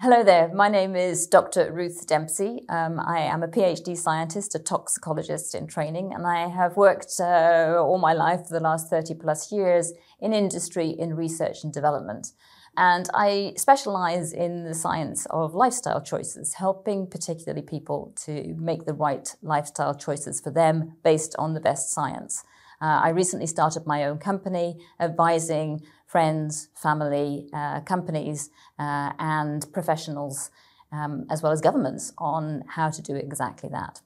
Hello there, my name is Dr. Rut Dempsi. I am a PhD scientist, a toxicologist in training, and I have worked all my life for the last 30 plus years in industry, in research and development. And I specialize in the science of lifestyle choices, helping particularly people to make the right lifestyle choices for them based on the best science. I recently started my own company, advising friends, family, companies, and professionals, as well as governments, on how to do exactly that.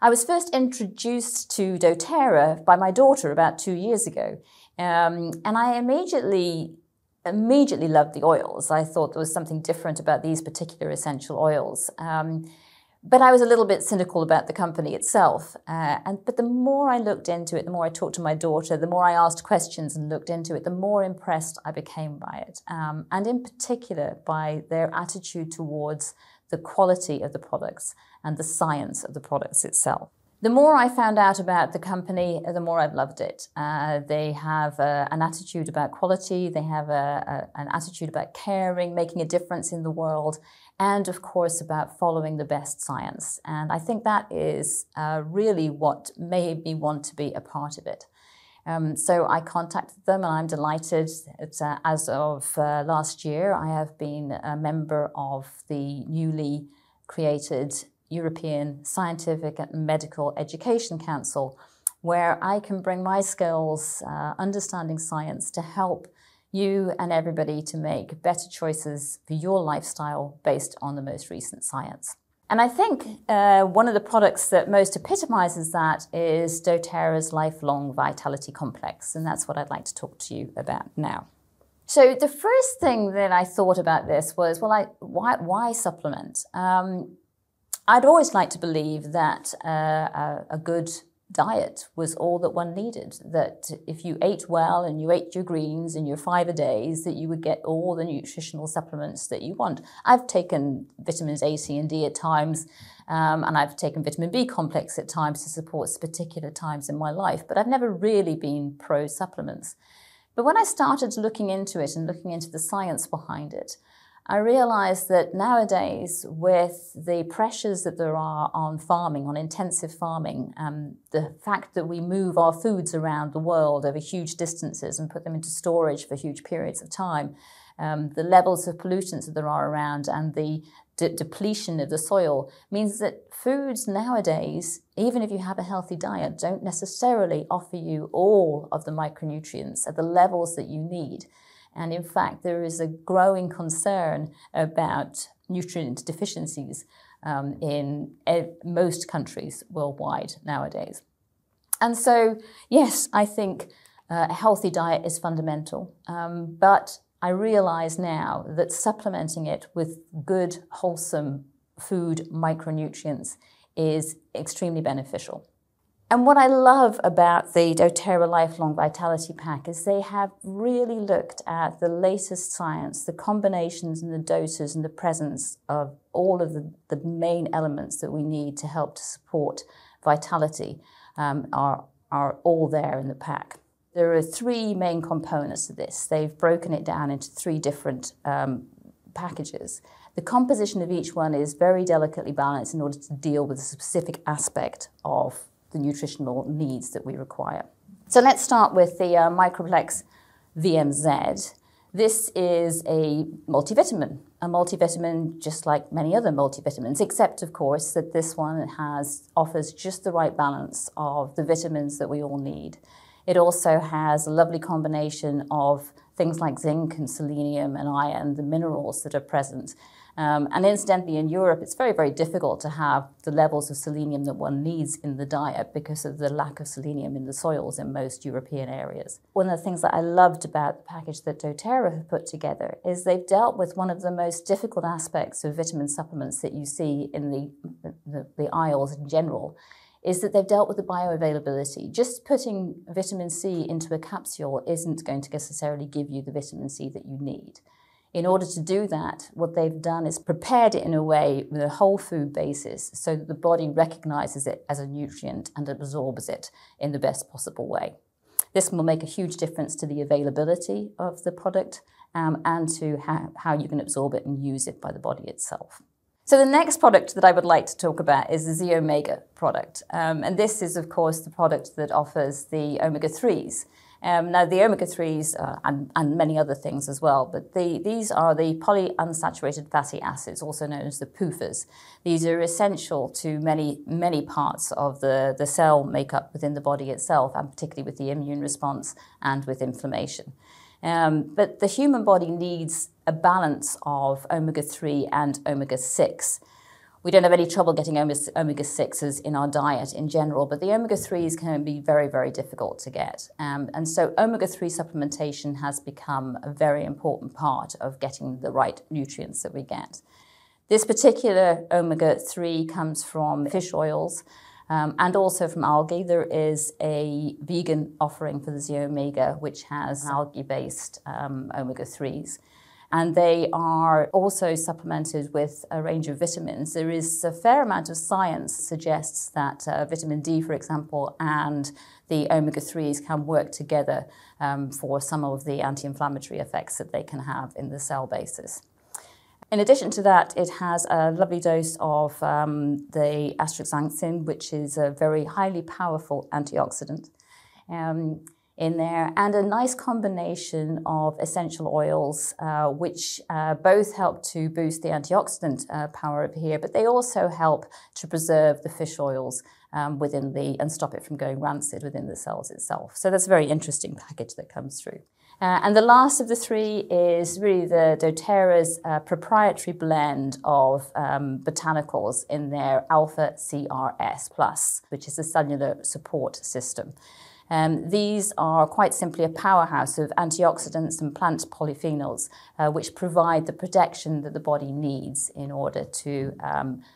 I was first introduced to doTERRA by my daughter about 2 years ago, and I immediately loved the oils. I thought there was something different about these particular essential oils. But I was a little bit cynical about the company itself. But the more I looked into it, the more I talked to my daughter, the more I asked questions and looked into it, the more impressed I became by it. And in particular, by their attitude towards the quality of the products and the science of the products itself. The more I found out about the company, the more I've loved it. They have an attitude about quality, they have an attitude about caring, making a difference in the world, and of course about following the best science. And I think that is really what made me want to be a part of it. So I contacted them, and I'm delighted that as of last year, I have been a member of the newly created European Scientific and Medical Education Council, where I can bring my skills, understanding science, to help you and everybody to make better choices for your lifestyle based on the most recent science. And I think one of the products that most epitomizes that is doTERRA's Lifelong Vitality Complex, and that's what I'd like to talk to you about now. So the first thing that I thought about this was, well, why supplement? I'd always liked to believe that a good diet was all that one needed, that if you ate well and you ate your greens and your five-a-days, that you would get all the nutritional supplements that you want. I've taken vitamins A, C, and D at times, and I've taken vitamin B complex at times to support particular times in my life, but I've never really been pro-supplements. But when I started looking into it and looking into the science behind it, I realized that nowadays, with the pressures that there are on farming, on intensive farming, the fact that we move our foods around the world over huge distances and put them into storage for huge periods of time, the levels of pollutants that there are around and the depletion of the soil means that foods nowadays, even if you have a healthy diet, don't necessarily offer you all of the micronutrients at the levels that you need. And in fact, there is a growing concern about nutrient deficiencies in most countries worldwide nowadays. And so, yes, I think a healthy diet is fundamental, but I realize now that supplementing it with good, wholesome food micronutrients is extremely beneficial. And what I love about the doTERRA Lifelong Vitality Pack is they have really looked at the latest science, the combinations and the doses and the presence of all of the main elements that we need to help to support vitality are all there in the pack. There are three main components to this. They've broken it down into three different packages. The composition of each one is very delicately balanced in order to deal with a specific aspect of the nutritional needs that we require. So let's start with the Microplex VMZ. This is a multivitamin just like many other multivitamins, except of course that this one offers just the right balance of the vitamins that we all need. It also has a lovely combination of things like zinc and selenium and iron, the minerals that are present. And incidentally, in Europe, it's very, very difficult to have the levels of selenium that one needs in the diet because of the lack of selenium in the soils in most European areas. One of the things that I loved about the package that doTERRA have put together is they've dealt with one of the most difficult aspects of vitamin supplements that you see in the aisles in general, is that they've dealt with the bioavailability. Just putting vitamin C into a capsule isn't going to necessarily give you the vitamin C that you need. In order to do that, what they've done is prepared it in a way with a whole food basis so that the body recognizes it as a nutrient and absorbs it in the best possible way. This will make a huge difference to the availability of the product and to how you can absorb it and use it by the body itself. So the next product that I would like to talk about is the Z Omega product. And this is, of course, the product that offers the omega-3s. Now, the omega-3s, and many other things as well, but these are the polyunsaturated fatty acids, also known as the PUFAs. These are essential to many parts of the cell makeup within the body itself, and particularly with the immune response and with inflammation. But the human body needs a balance of omega-3 and omega-6. We don't have any trouble getting omega-6s in our diet in general, but the omega-3s can be very, very difficult to get. And so omega-3 supplementation has become a very important part of getting the right nutrients that we get. This particular omega-3 comes from fish oils, and also from algae. There is a vegan offering for the Z Omega, which has algae-based omega-3s. And they are also supplemented with a range of vitamins. There is a fair amount of science that suggests that vitamin D, for example, and the omega-3s can work together for some of the anti-inflammatory effects that they can have in the cell basis. In addition to that, it has a lovely dose of the astaxanthin, which is a very highly powerful antioxidant in there, and a nice combination of essential oils, which both help to boost the antioxidant power over here, but they also help to preserve the fish oils within and stop it from going rancid within the cells itself. So that's a very interesting package that comes through. And the last of the three is really the doTERRA's proprietary blend of botanicals in their alpha CRS+, which is a cellular support system. These are quite simply a powerhouse of antioxidants and plant polyphenols, which provide the protection that the body needs in order to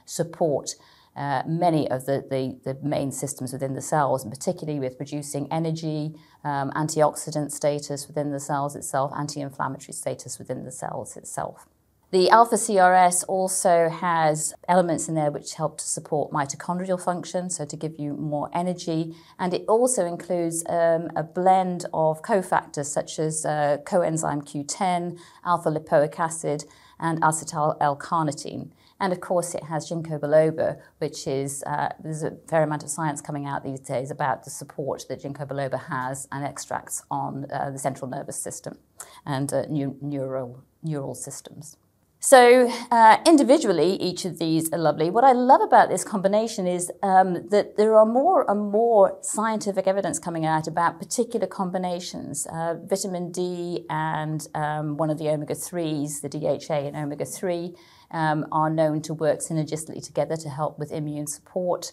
support many of the main systems within the cells, and particularly with producing energy, antioxidant status within the cells itself, anti-inflammatory status within the cells itself. The alpha CRS also has elements in there which help to support mitochondrial function, so to give you more energy, and it also includes a blend of cofactors such as coenzyme Q10, alpha lipoic acid, and acetyl L-carnitine. And of course, it has ginkgo biloba, which is, there's a fair amount of science coming out these days about the support that ginkgo biloba has and extracts on the central nervous system and neural systems. So individually, each of these are lovely. What I love about this combination is that there are more and more scientific evidence coming out about particular combinations. Vitamin D and one of the omega-3s, the DHA and omega-3, are known to work synergistically together to help with immune support.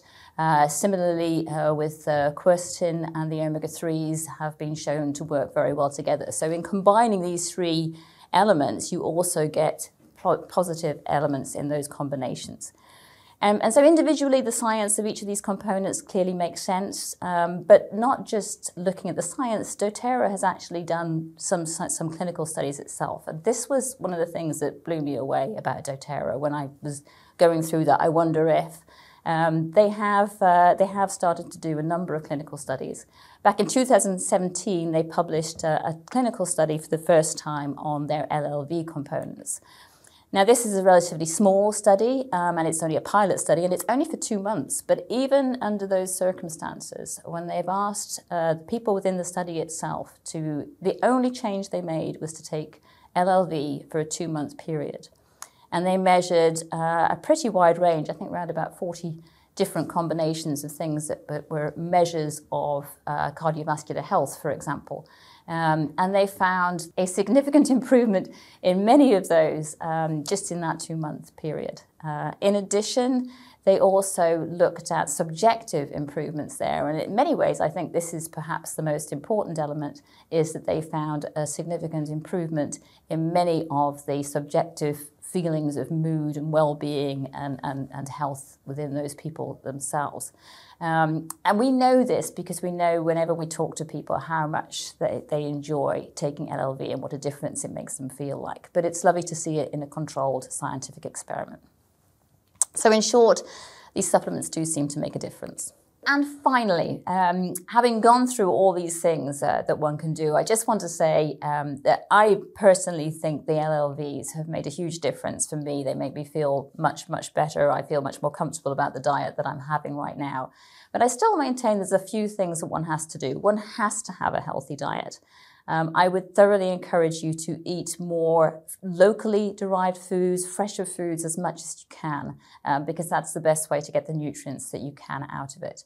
Similarly, with quercetin and the omega-3s have been shown to work very well together. So in combining these three elements, you also get positive elements in those combinations. And so individually, the science of each of these components clearly makes sense, but not just looking at the science. doTERRA has actually done some clinical studies itself. And this was one of the things that blew me away about doTERRA when I was going through that. I wonder if they have started to do a number of clinical studies. Back in 2017, they published a clinical study for the first time on their LLV components. Now, this is a relatively small study, and it's only a pilot study, and it's only for 2 months. But even under those circumstances, when they've asked the people within the study itself the only change they made was to take LLV for a 2-month period. And they measured a pretty wide range, I think around about 40 different combinations of things that were measures of cardiovascular health, for example. And they found a significant improvement in many of those just in that 2-month period. In addition, they also looked at subjective improvements there. And in many ways, I think this is perhaps the most important element, is that they found a significant improvement in many of the subjective feelings of mood and well-being and health within those people themselves. And we know this because we know whenever we talk to people how much they enjoy taking LLV and what a difference it makes them feel like. But it's lovely to see it in a controlled scientific experiment. So in short, these supplements do seem to make a difference. And finally, having gone through all these things that one can do, I just want to say that I personally think the LLVs have made a huge difference for me. They make me feel much, much better. I feel much more comfortable about the diet that I'm having right now. But I still maintain there's a few things that one has to do. One has to have a healthy diet. I would thoroughly encourage you to eat more locally derived foods, fresher foods as much as you can, because that's the best way to get the nutrients that you can out of it.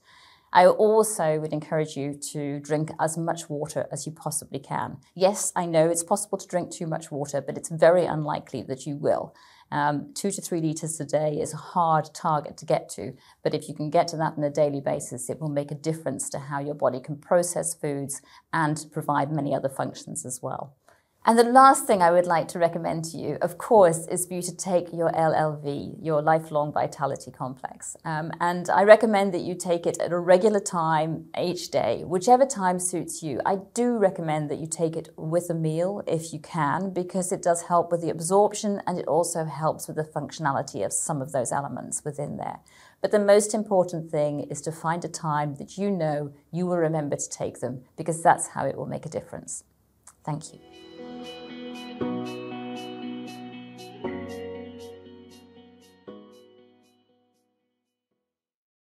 I also would encourage you to drink as much water as you possibly can. Yes, I know it's possible to drink too much water, but it's very unlikely that you will. 2 to 3 litres a day is a hard target to get to, but if you can get to that on a daily basis, it will make a difference to how your body can process foods and provide many other functions as well. And the last thing I would like to recommend to you, of course, is for you to take your LLV, your Lifelong Vitality Complex. And I recommend that you take it at a regular time each day, whichever time suits you. I do recommend that you take it with a meal if you can, because it does help with the absorption and it also helps with the functionality of some of those elements within there. But the most important thing is to find a time that you know you will remember to take them, because that's how it will make a difference. Thank you.